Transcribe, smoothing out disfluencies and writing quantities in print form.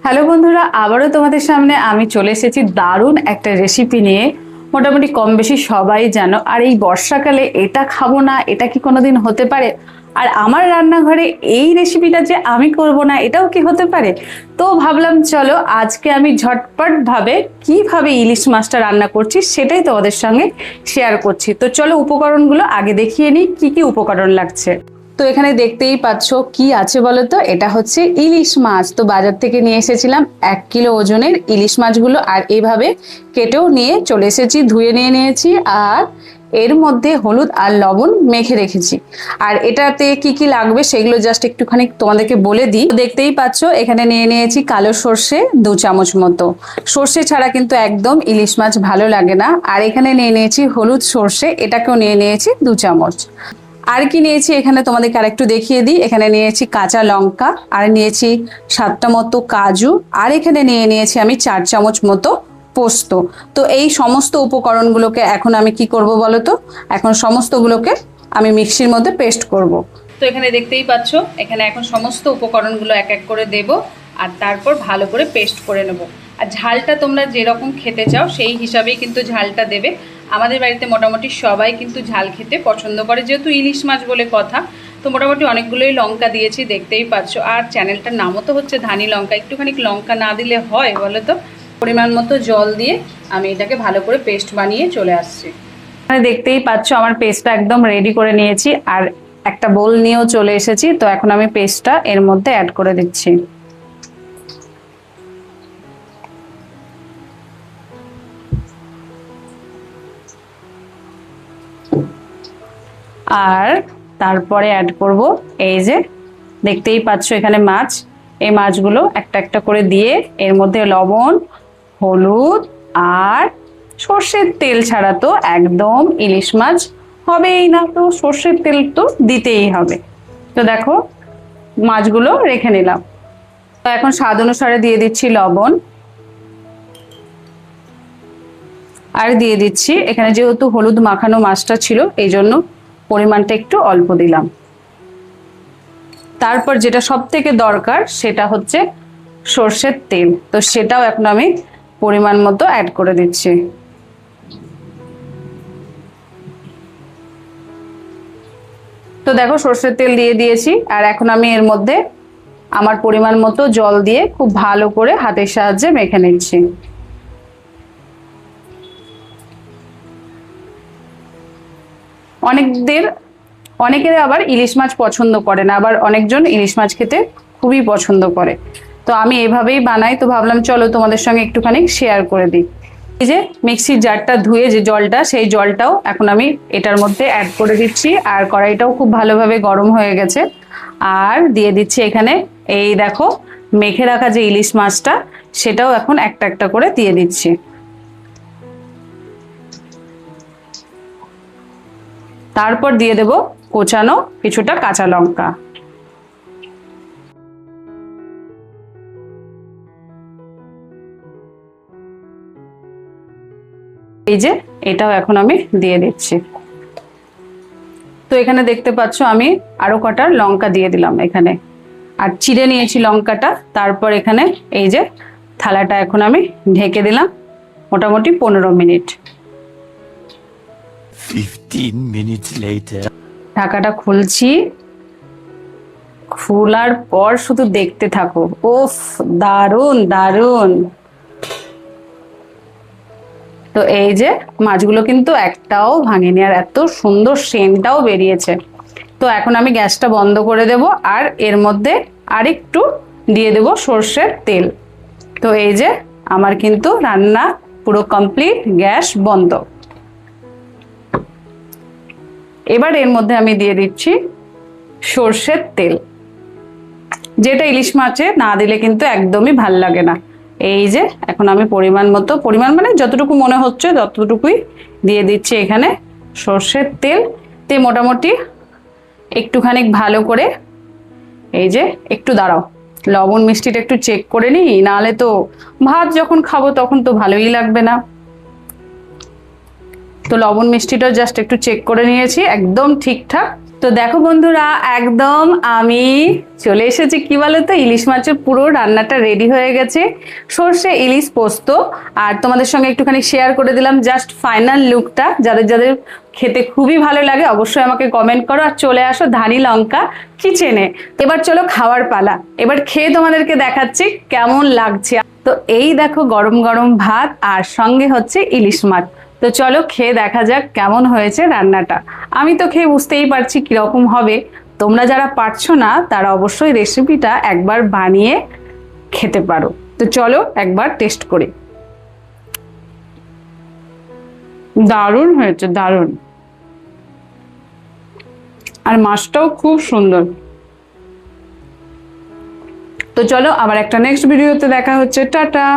Hello বন্ধুরা, আবারও তোমাদের সামনে আমি চলে এসেছি দারুণ একটা রেসিপি নিয়ে। মোটামুটি কম বেশি সবাই জানো, আর এই বর্ষাকালে এটা খাবো না এটা কি কোনোদিন হতে পারে? আর আমার রান্নাঘরে এই রেসিপিটা যে আমি করব না এটাও কি হতে পারে? তো ভাবলাম চলো আজকে আমি ঝটপট ভাবে কিভাবে ইলিশ মাছটা রান্না করছি সেটাই তোমাদের সঙ্গে শেয়ার করছি। তো চলো উপকরণগুলো আগে দেখিয়ে নিই কি কি উপকরণ লাগছে। তো এখানে দেখতেই পাচ্ছ কি আছে বলো তো, এটা হচ্ছে ইলিশ মাছ। তো বাজার থেকে নিয়ে এসেছিলাম 1 কিলো ওজনের ইলিশ মাছগুলো, আর এইভাবে কেটেও নিয়ে চলে এসেছি, ধুয়ে নিয়ে নিয়েছি। আর এর মধ্যে হলুদ আর লবণ মেখে রেখেছি। আর এটাতে কি কি লাগবে সেগুলো জাস্ট একটুখানি তোমাদেরকে বলে দিই। দেখতেই পাচ্ছ এখানে নিয়ে নিয়েছি কালো সর্ষে 2 চামচ মতো। সর্ষে ছাড়া কিন্তু একদম ইলিশ মাছ ভালো লাগে না। আর এখানে নিয়ে নিয়েছি হলুদ সর্ষে, এটাকেও নিয়ে নিয়েছি 2 চামচ। আর কি নিয়েছি এখানে তোমাদেরকে আরেকটু দেখিয়ে দিই। এখানে নিয়েছি কাঁচা লঙ্কা, আর নিয়েছি 7টা মতো কাজু, আর এখানে নিয়ে নিয়েছি আমি 4 চামচ মতো পোস্ত। তো এই সমস্ত উপকরণগুলোকে এখন আমি কি করব বলো তো, এখন সমস্তগুলোকে আমি মিক্সির মধ্যে পেস্ট করব। তো এখানে দেখতেই পাচ্ছ এখানে এখন সমস্ত উপকরণগুলো এক এক করে দেব, আর তারপর ভালো করে পেস্ট করে নেব। আর ঝালটা তোমরা যেরকম খেতে চাও সেই হিসাবেই কিন্তু ঝালটা দেবে। আমাদের বাড়িতে মোটামুটি সবাই কিন্তু ঝাল খেতে পছন্দ করে, যেহেতু ইলিশ মাছ বলে কথা। তো মোটামুটি অনেকগুলোই লঙ্কা দিয়েছি, দেখতেই পাচ্ছ। আর চ্যানেলটার নামও তো হচ্ছে ধানি লঙ্কা, একটুখানি লঙ্কা না দিলে হয় বলো তো? পরিমাণ মতো জল দিয়ে আমি এটাকে ভালো করে পেস্ট বানিয়ে চলে আসছি। দেখতেই পাচ্ছ আমার পেস্টটা একদম রেডি করে নিয়েছি, আর একটা বোল নিয়েও চলে এসেছি। তো এখন আমি পেস্টটা এর মধ্যে অ্যাড করে দিচ্ছি। আর তারপরে অ্যাড করব এই যে দেখতেই পাচ্ছ এখানে মাছ। এই মাছগুলো একটা একটা করে দিয়ে এর মধ্যে লবণ, হলুদ আর সর্ষের তেল ছাড়া তো একদম ইলিশ মাছ হবেই না, তো সর্ষের তেল তো দিতেই হবে। তো দেখো মাছগুলো রেখে নিলাম। তো এখন স্বাদ অনুসারে দিয়ে দিচ্ছি লবণ, আর দিয়ে দিচ্ছি এখানে যেহেতু হলুদ মাখানো মাছটা ছিল এই জন্য পরিমাণটা একটু অল্প দিলাম। তারপর যেটা সব থেকে দরকার সেটা হচ্ছে সর্ষের তেল। তো সেটাও এখন আমি পরিমাণ মতো অ্যাড করে দিচ্ছি। তো দেখো সর্ষের তেল দিয়ে দিয়েছি, আর এখন আমি এর মধ্যে আমার পরিমাণ মতো জল দিয়ে খুব ভালো করে হাতের সাহায্যে মেখে নিচ্ছি। অনেকের আবার ইলিশ মাছ পছন্দ করে না, আবার অনেকজন ইলিশ মাছ খেতে খুবই পছন্দ করে। তো আমি এভাবেই বানাই, তো ভাবলাম চলো তোমাদের সঙ্গে একটুখানি শেয়ার করে দিই। এই যে মিক্সির জারটা ধুয়ে যে জলটা, সেই জলটাও এখন আমি এটার মধ্যে অ্যাড করে দিচ্ছি। আর কড়াইটাও খুব ভালোভাবে গরম হয়ে গেছে। আর দিয়ে দিচ্ছি এখানে এই দেখো মেখে রাখা যে ইলিশ মাছটা, সেটাও এখন একটা একটা করে দিয়ে দিচ্ছি। তারপর দিয়ে দেব কোচানো কিছুটা কাঁচা লঙ্কা। এই যে এটাও এখন আমি দিয়ে দিচ্ছি। তো এখানে দেখতে পাচ্ছ আমি আরো কটা লঙ্কা দিয়ে দিলাম এখানে, আর চিড়ে নিয়েছি লঙ্কাটা। তারপর এখানে এই যে থালাটা এখন আমি ঢেকে দিলাম মোটামুটি 15 মিনিট। 15 minutes later. ঢাকাটা খুলছি, খোলার পর শুধু দেখতে থাকো। ওফ, দারুন দারুন। তো এই যে মাছগুলো কিন্তু একটাও ভাঙেনি, আর এত সুন্দর সেন্টটাও বেরিয়েছে। তো এখন আমি গ্যাসটা বন্ধ করে দেব, আর এর মধ্যে আরেকটু দিয়ে দেব সর্ষের তেল। তো এই যে আমার কিন্তু রান্না পুরো কমপ্লিট, গ্যাস বন্ধ। এবার এর মধ্যে আমি দিয়ে দিচ্ছি সর্ষের তেল, যেটা ইলিশ মাছে না দিলে কিন্তু একদমই ভাল লাগে না। এই যে এখন আমি পরিমাণ মতো, পরিমাণ মানে যতটুকু মনে হচ্ছে ততটুকুই দিয়ে দিচ্ছি এখানে সর্ষের তেল। তে মোটামুটি একটুখানি ভালো করে এই যে একটু দাঁড়াও, লবণ মিষ্টিটা একটু চেক করে নিই, নাহলে তো ভাত যখন খাবো তখন তো ভালোই লাগবে না। তো লবণ মিষ্টিটা জাস্ট একটু চেক করে নিয়েছি, একদম ঠিকঠাক। তো দেখো বন্ধুরা, একদম আমি চলে এসেছি, কি বলতো, ইলিশ মাছের পুরো রান্নাটা রেডি হয়ে গেছে। সর্ষে ইলিশ পোস্ত, আর তোমাদের সঙ্গে একটুখানি শেয়ার করে দিলাম জাস্ট ফাইনাল লুকটা। যাদের যাদের খেতে খুবই ভালো লাগে অবশ্যই আমাকে কমেন্ট করো, আর চলে আসো ধানি লঙ্কা কিচেনে। এবার চলো খাওয়ার পালা, এবার খেয়ে তোমাদেরকে দেখাচ্ছি কেমন লাগছে। তো এই দেখো গরম গরম ভাত আর সঙ্গে হচ্ছে ইলিশ মাছ। তো চলো খেয়ে দেখা যাক কেমন হয়েছে রান্নাটা। আমি তো খেয়ে বুঝতেই পারছি কিরকম হবে। তোমরা যারা পারছো না তারা অবশ্যই রেসিপিটা একবার বানিয়ে খেতে পারো। তো চলো একবার টেস্ট করি। দারুণ হয়েছে, দারুণ। আর মাছটাও খুব সুন্দর। তো চলো আবার একটা নেক্সট ভিডিওতে দেখা হচ্ছে। টাটা।